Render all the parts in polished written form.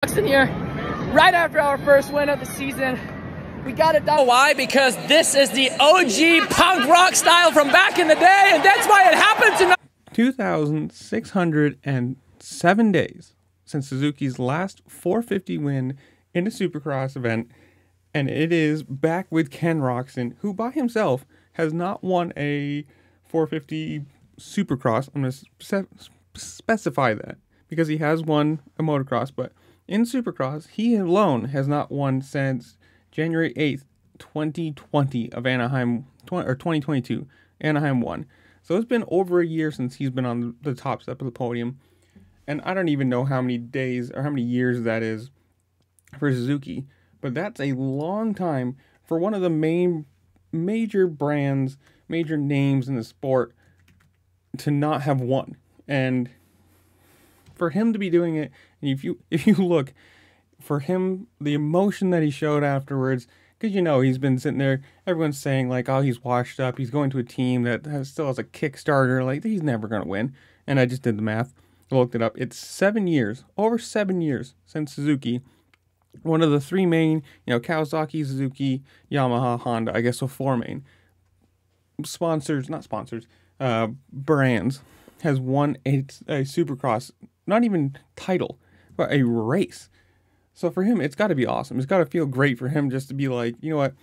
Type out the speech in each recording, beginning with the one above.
Roczen here, right after our first win of the season. We got it done. Why? Because this is the OG punk rock style from back in the day, and that's why it happened tonight. 2,607 days since Suzuki's last 450 win in a supercross event, and it is back with Ken Roczen, who by himself has not won a 450 supercross. I'm going to specify that because he has won a motocross, but in supercross, he alone has not won since January 8th, 2020 of Anaheim, or 2022, Anaheim won. So it's been over a year since he's been on the top step of the podium. And I don't even know how many days or how many years that is for Suzuki. But that's a long time for one of the major brands, major names in the sport to not have won. And for him to be doing it, and if you look, for him, the emotion that he showed afterwards, because you know he's been sitting there, everyone's saying like, oh, he's washed up, he's going to a team that still has a Kickstarter, like he's never going to win. And I just did the math, I looked it up. It's 7 years, over 7 years since Suzuki, one of the three main, Kawasaki, Suzuki, Yamaha, Honda, I guess so 4 main brands, has won a supercross, not even title, but a race. So for him, it's got to be awesome. It's got to feel great for him just to be like, you know what,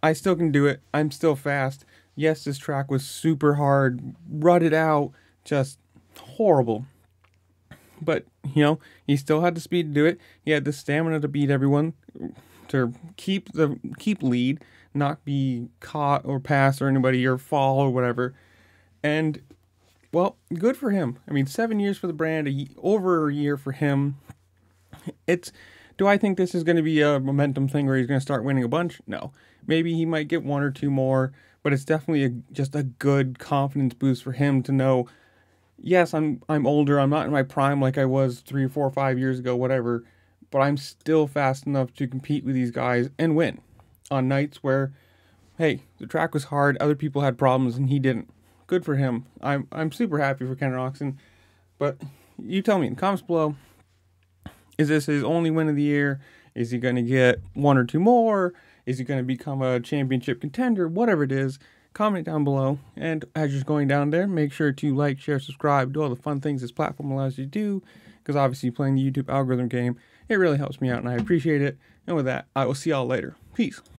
I still can do it. I'm still fast. Yes, this track was super hard, rutted out, just horrible. But, he still had the speed to do it. He had the stamina to beat everyone, to keep lead, not be caught or pass or anybody or fall or whatever. And, well, good for him. I mean, 7 years for the brand, over a year for him. Do I think this is going to be a momentum thing where he's going to start winning a bunch? No. Maybe he might get 1 or 2 more, but it's definitely just a good confidence boost for him to know, yes, I'm older, I'm not in my prime like I was 3 or 4 or 5 years ago, whatever, but I'm still fast enough to compete with these guys and win on nights where, hey, the track was hard, other people had problems, and he didn't. Good for him. I'm super happy for Ken Roczen, but you tell me in the comments below, is this his only win of the year? Is he going to get 1 or 2 more? Is he going to become a championship contender? Whatever it is, comment down below. And as you're going down there, make sure to like, share, subscribe, do all the fun things this platform allows you to do. Because obviously playing the YouTube algorithm game, it really helps me out and I appreciate it. And with that, I will see y'all later. Peace.